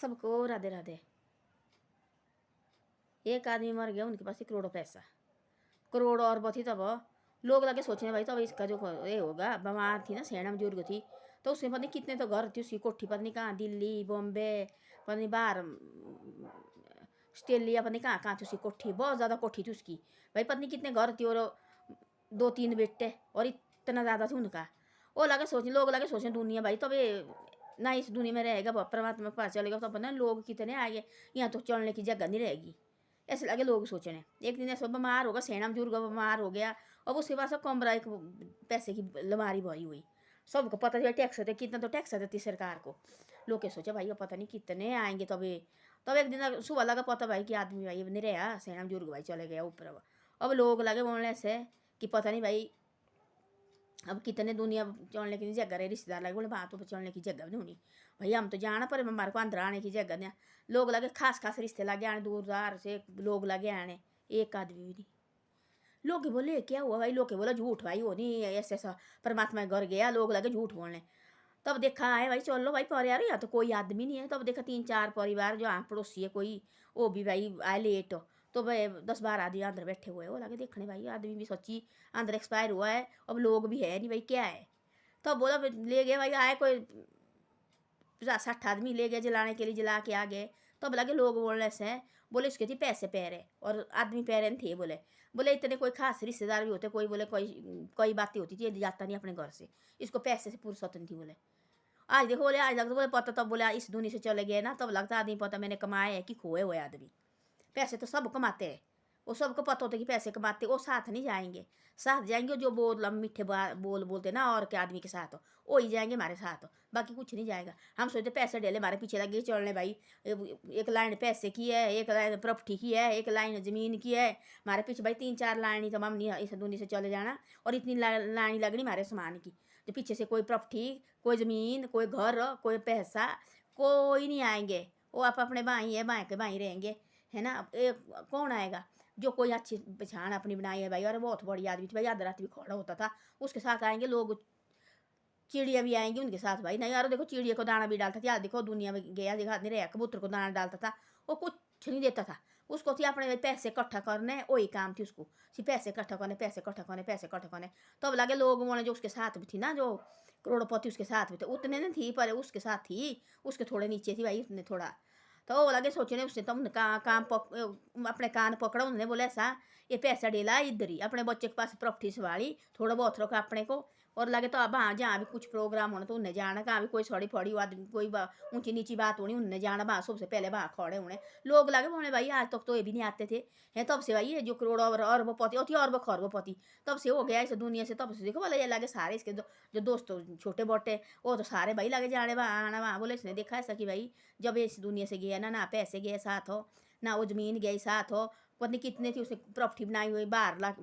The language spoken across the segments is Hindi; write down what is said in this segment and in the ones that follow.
सबको राधे राधे। एक आदमी मर गया, उनके पास 1 करोड़ पैसा, करोड़ और बथी तब लोग लगे सोचने भाई तब इसका जो ये होगा, बीमार थी ना, सेना बुजुर्ग थी, तो उसमें पता नहीं कितने तो घर थी उसकी, कोठी पता नहीं कहाँ, दिल्ली बॉम्बे पता नहीं बाहर ऑस्ट्रेलिया पता नहीं कहाँ कहाँ थी उसकी कोठी, बहुत ज़्यादा कोठी थी उसकी भाई, पता नहीं कितने घर थी और 2-3 बेटे और इतना ज़्यादा थी उनका। वो लगे सोचने, लोग लगे सोचने दुनिया भाई तब ये ना इस दुनिया में रहेगा, परमात्मा के पास चलेगा तो अपना लोग कितने आगे, यहाँ तो चलने की जगह नहीं रहेगी, ऐसे लगे लोग सोचने। एक दिन ऐसा बीमार होगा, सेना बुजुर्ग बीमार हो गया, अब उसके पास कमरा एक पैसे की अलमारी भरी हुई, सबको पता चला टैक्स देते, कितना तो टैक्स देती सरकार को। लोग के सोचा भाई पता नहीं कितने आएंगे, तब एक दिन सुबह लगा पता भाई कि आदमी भाई नहीं रहा, सेना बुजुर्ग भाई चले गया ऊपर। अब लोग लगे बोलने से कि पता नहीं भाई अब कितने दुनिया चलने की जगह रहे, रिश्तेदार लगे बोले बात तो चलने की जगह भी नहीं होनी भाई, हम तो जाना पर हमारे को अंदर आने की जगह नहीं। लोग लगे खास खास रिश्ते लगे आने, दूर दार से लोग लगे आने, एक आदमी भी नहीं। लोग बोले क्या हुआ भाई, लोग बोला झूठ भाई वो नहीं ऐसे ऐसा परमात्मा के घर गया, लोग लगे झूठ बोलने। तब देखा आए भाई चलो भाई परिवार, या तो कोई आदमी नहीं है, तब देखा 3-4 परिवार जो यहाँ पड़ोसी है कोई, वो भी भाई आए लेट, तो भाई 10-12 आदमी अंदर बैठे हुए, वो लगे देखने भाई आदमी भी सच्ची अंदर एक्सपायर हुआ है, अब लोग भी है नहीं भाई क्या है। तब बोला ले गए भाई, आए कोई 50-60 आदमी ले गए जलाने के लिए, जला के आ गए। तब लगे लोग बोलने से, बोले उसके थी पैसे पैरे और आदमी पैरे थे, बोले इतने कोई खास रिश्तेदार भी होते, कोई बोले कोई बातें होती थी, जाता नहीं अपने घर से, इसको पैसे से फुर्सत नहीं थी। बोले आज देखो, बोले आज लगता, बोले पता तब बोले इस दुनिया से चले गए ना, तब लगता आदमी पता मैंने कमाए है कि खोए हुए आदमी। पैसे तो सब कमाते हैं, वो सबको पता होता है कि पैसे कमाते, वो साथ नहीं जाएंगे, साथ जाएंगे जो बोल मीठे बोल बोलते ना और के आदमी के साथ, वो ही जाएंगे हमारे साथ, बाकी कुछ नहीं जाएगा। हम सोचते पैसे डेले हमारे पीछे लगे चलने भाई, एक लाइन पैसे की है, एक लाइन प्रॉपर्टी की है, एक लाइन ज़मीन की है, हमारे पीछे भाई 3-4 लाइन ही, तो हम नहीं इस दुनिया से चले जाना, और इतनी लाइन लगनी हमारे सामान की, जो पीछे से कोई प्रॉपर्टी, कोई ज़मीन, कोई घर, कोई पैसा, कोई नहीं आएंगे, वो आप अपने भाई है, भाई के भाई रहेंगे, है ना। कौन आएगा जो कोई अच्छी पहचान अपनी बनाई है भाई, और बहुत बड़ी आदमी थी भाई, आधी रात भी खड़ा होता था, उसके साथ आएंगे लोग। चिड़िया भी आएंगी उनके साथ भाई, नहीं यार देखो चिड़िया को दाना भी डालता था, यार देखो दुनिया में गया देखा नहीं रहा, कबूतर को दाना डालता था, वो कुछ नहीं देता था, उसको थी अपने पैसे इकट्ठा करने, वही काम थी उसको, सिर्फ पैसे इकट्ठा करने, पैसे इकट्ठा करने, पैसे इकट्ठा करने। तब लगे लोग बोले जो उसके साथ भी थी ना, जो करोड़पति उसके साथ भी थे, उतने नहीं थी पर उसके साथ थी, उसके थोड़े नीचे थी भाई, उतने थोड़ा। तो वो लगे सोचने उसने, तो अपने कान पकड़ा, उन्होंने बोला ऐसा ये पैसा डेला इधर ही अपने बच्चे के पास प्रॉपर्टी संभाली, थोड़ा बहुत रखा अपने को, और लगे तो अब हाँ जहाँ भी कुछ प्रोग्राम होना तो उन्हें जाना, कहाँ भी कोई सड़ी फड़ी आदमी कोई ऊंची नीची बात होनी, उन्हें जाना वहाँ सबसे पहले वहाँ खड़े होने। लोग लगे बोले भाई आज तक तो ये भी नहीं आते थे, हैं तब से भाई ये जो करोड़ और अरबपति होती है, खरबपति तब से हो गया इस दुनिया से, तब से देखो बोले ये लगे सारे इसके जो दोस्त छोटे बोटे वो तो सारे भाई लगे जाने वहाँ आना वहाँ। बोले इसने देखा ऐसा कि भाई जब ये इस दुनिया से गया ना, ना पैसे गए साथ हो, ना वो जमीन गई साथ हो, पता नहीं कितने थी उसने प्रॉपर्टी बनाई हुई बाहर,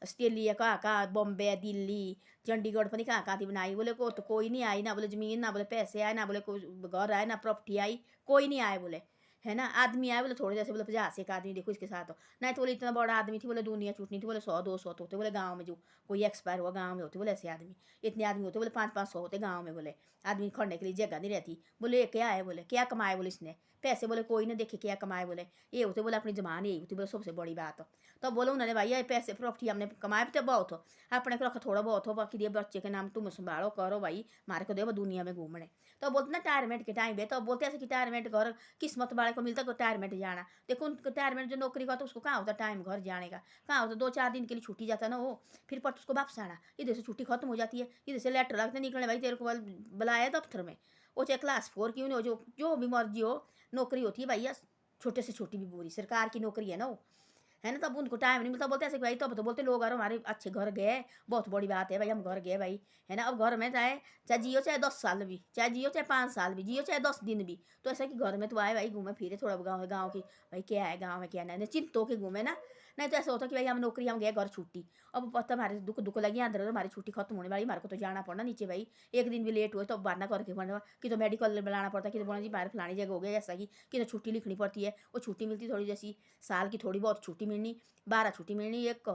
ऑस्ट्रेलिया कहाँ बॉम्बे दिल्ली चंडीगढ़ पता नहीं कहाँ कहाँ थी बनाई। बोले को तो कोई नहीं आई, ना बोले ज़मीन, ना बोले पैसे आए, ना बोले कोई घर आए, ना प्रॉपर्टी आई, कोई नहीं आए बोले, है ना। आदमी आए बोले थोड़े जैसे, बोले 50 एक आदमी देखो इसके साथ हो, नहीं तो बोले इतना बड़ा आदमी थी, बोले दुनिया छूटनी थी, बोले 100-200 तो होते, बोले गाँव में जो कोई एक्सपायर हुआ गाँव में होते, बोले ऐसे आदमी इतने आदमी होते, बोले 500-500 होते गाँव में, बोले आदमी खड़ने के लिए जगह नहीं रहती। बोले क्या है, बोले क्या कमाए, बोले इसने पैसे, बोले कोई ना देखे क्या कमाए, बोले ये होते, बोले अपनी जमान यही होती, बोले सबसे बड़ी बात। तो बोलो उन्होंने भाई ये पैसे प्रॉपर्टी हमने कमाए तो बहुत हो, अपने को रखो थोड़ा बहुत हो, बाकी दिए बच्चे के नाम तुम संभालो करो भाई, मारे को दे दुनिया में घूमने। तो बोलते ना रिटायरमेंट के टाइम पे, तो बोलते ऐसे कि रिटायरमेंट घर किस्मत वाले को मिलता है रिटायरमेंट जाना। देखो उनको रिटायरमेंट जो नौकरी का तो उसको कहाँ होता टाइम घर जाने का, कहाँ होता 2-4 दिन के लिए छुट्टी जाता ना वो, फिर पट उसको वापस आना, इधर से छुट्टी खत्म हो जाती है, इधर से लेटर लगते निकलने भाई तेरे को बुलाया दफ्तर में, वो चाहे क्लास 4 की हो, जो भी मर्जी हो नौकरी होती है भैया, छोटे से छोटी भी पूरी सरकार की नौकरी है ना वो, है ना। तब उनको टाइम नहीं मिलता, बोलते ऐसे भाई तब तो बोलते लोग अरे हमारे अच्छे घर गए, बहुत बड़ी बात है भाई हम घर गए भाई, है ना। अब घर में चाहे चाहे जियो चाहे 10 साल भी, चाहे जियो चाहे 5 साल भी, जियो चाहे 10 दिन भी, तो ऐसा कि घर में तो आए भाई घूमे फिरे थोड़ा गाँव की भाई क्या है गाँव में क्या नहीं, चिंत होके घूमे ना। नहीं तो ऐसा होता कि भाई हम नौकरी हम गए घर छुट्टी, अब पता हमारे दुख दुख लगी अंदर, हमारी छुट्टी खत्म होने वाली, हमारे को तो जाना पड़ना नीचे भाई, एक दिन भी लेट हुए तो बहाना करके पड़ना कि तो मेडिकल बुलाना पड़ता, कि तो बोला जी बाहर फलानी जगह हो गया ऐसा कि तो छुट्टी लिखनी पड़ती है, वो छुट्टी मिलती थोड़ी जैसी साल की थोड़ी बहुत छुट्टी मिलनी, 12 छुट्टी मिलनी, एक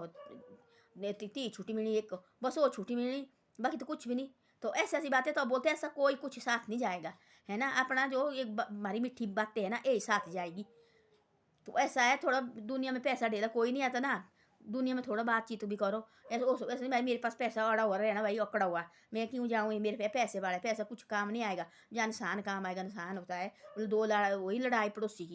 30 छुट्टी मिलनी एक, बस वो छुट्टी मिलनी, बाकी तो कुछ भी नहीं। तो ऐसी ऐसी बातें तो बोलते हैं ऐसा कोई कुछ साथ नहीं जाएगा, है ना। अपना जो एक हमारी मीठी बातें है ना यही साथ जाएगी। तो ऐसा है, थोड़ा दुनिया में पैसा ढेला कोई नहीं आता ना, दुनिया में थोड़ा बातचीत भी करो। ऐसे नहीं भाई मेरे पास पैसा अड़ा हुआ रहे ना भाई, अकड़ा हुआ, मैं क्यों जाऊँ, मेरे पे पैसे वाले, पैसा कुछ काम नहीं आएगा। जहाँ इंसान काम आएगा, इंसान होता है। दो लड़ाई वही, लड़ाई पड़ोसी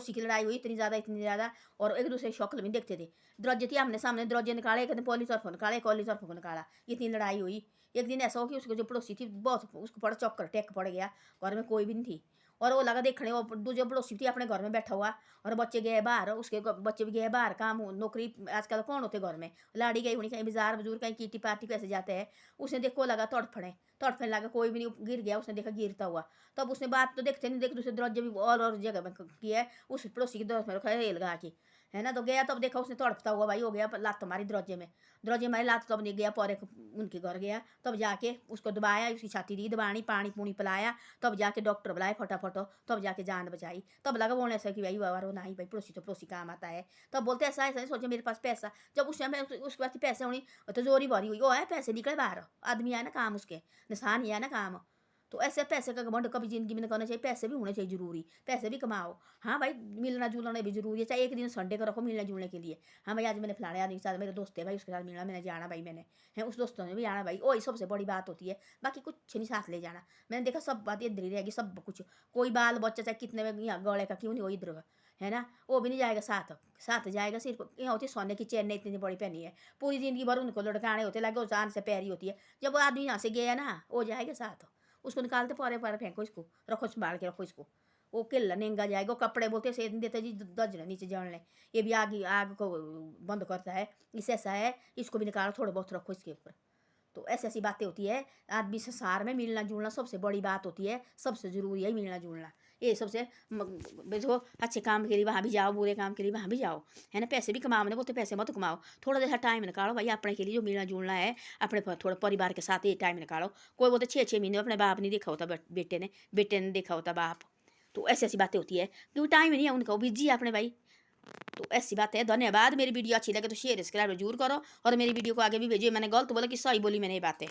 की लड़ाई हुई इतनी ज़्यादा, और एक दूसरे की शक्ल भी देखते थे। दरवाजे थी आमने सामने, दरवाजे निकाले, कहते पुलिस तरफ निकाले, कॉलेज तरफ को निकाला, इतनी लड़ाई हुई। एक दिन ऐसा हो कि उसको जो पड़ोसी थी बहुत, उसको बड़ा चक्कर टेक पड़ गया, घर में कोई भी नहीं थी, और वो लगा देखने, वो दूसरे पड़ोसी थी अपने घर में बैठा हुआ, और बच्चे गए बाहर, उसके बच्चे भी गए बाहर काम नौकरी, आजकल कौन होते घर में, लाड़ी गई होनी कहीं बाजार बजूर कहीं किटी पार्टी पैसे जाते हैं। उसने देखो लगा तड़फने लगा, कोई भी नहीं, गिर गया, उसने देखा गिरता हुआ। तब उसने बात तो देखते नहीं, देख दूसरे दरवाजे भी और जगह में किया है, उस पड़ोसी की दरवाजे में रखा है लगा के, है ना। तो गया तब देखा उसने तड़पता हुआ भाई हो गया, लात मारी दरवाजे मारी लात, तब नहीं गया पौरे उनके घर गया, तब जाके उसको दबाया, उसकी छाती दी दबानी, पानी पूनी पिलाया, तब जाके डॉक्टर बुलाए फटाफट, तब जाके जान बचाई। तब लगा बोलने ऐसा कि भाई बाबा रो नहीं भाई, पड़ोसी तो पड़ोसी काम आता है। तब बोलते ऐसा ऐसा नहीं सोचे मेरे पास पैसा, जब उस समय उसके पास पैसे होनी तो जोरी भरी हुई, वो है पैसे निकले बाहर, आदमी है ना काम, उसके निशान ही है ना काम। तो ऐसे पैसे का घमंड कभी ज़िंदगी में नहीं करना चाहिए, पैसे भी होने चाहिए ज़रूरी, पैसे भी कमाओ। हाँ भाई, मिलना जुलना भी ज़रूरी है, चाहे एक दिन संडे को रखो मिलने जुलने के लिए। हाँ भाई, आज मैंने फलाने आदमी के साथ, मेरे दोस्त है भाई, उसके साथ मिलना, मैंने जाना भाई, मैंने है उस दोस्तों ने भी जाना भाई, वही सबसे बड़ी बात होती है। बाकी कुछ नहीं साथ ले जाना, मैंने देखा सब बात इधर ही रहेगी, सब कुछ, कोई बाल बच्चा चाहे कितने में यहाँ गले का क्यों नहीं, वो इधर का, है ना, वो भी नहीं जाएगा साथ। साथ जाएगा सिर्फ यहाँ होती है सोने की चेन इतनी बड़ी पहनी है, पूरी ज़िंदगी भर उनको लड़काने होते, लगे जान से प्यारी होती है। जब वो आदमी यहाँ से गया ना, वो जाएगा साथ, उसको निकालते पारे पारे फेंको, इसको रखो, संभाल के रखो इसको, वो किल्ला नेंगा जाएगा। कपड़े बोलते से देते जी दज नीचे जल ले, ये भी आग को बंद करता है, इससे ऐसा है, इसको भी निकालो, थोड़ा बहुत रखो इसके ऊपर। तो ऐसी ऐसी बातें होती है। आदमी संसार में मिलना जुलना सबसे बड़ी बात होती है, सबसे ज़रूरी है मिलना जुलना। ये सबसे देखो, अच्छे काम के लिए वहाँ भी जाओ, बुरे काम के लिए वहाँ भी जाओ, है ना। पैसे भी कमाओ, नहीं बोलते पैसे मत कमाओ, थोड़ा जैसा टाइम निकालो भाई अपने के लिए, जो मिलना जुलना है अपने थोड़ा परिवार के साथ ये टाइम निकालो। कोई बोलते 6-6 महीने अपने बाप नहीं देखा होता, बेटे ने देखा होता बाप। तो ऐसी ऐसी बातें होती है, क्योंकि टाइम नहीं है उनका, वो बिजी है अपने भाई। तो ऐसी बात है। धन्यवाद। मेरी वीडियो अच्छी लगे तो शेयर सब्सक्राइब जरूर करो, और मेरी वीडियो को आगे भी भेजिए। मैंने गलत बोला कि सही बोली मैंने ये बातें।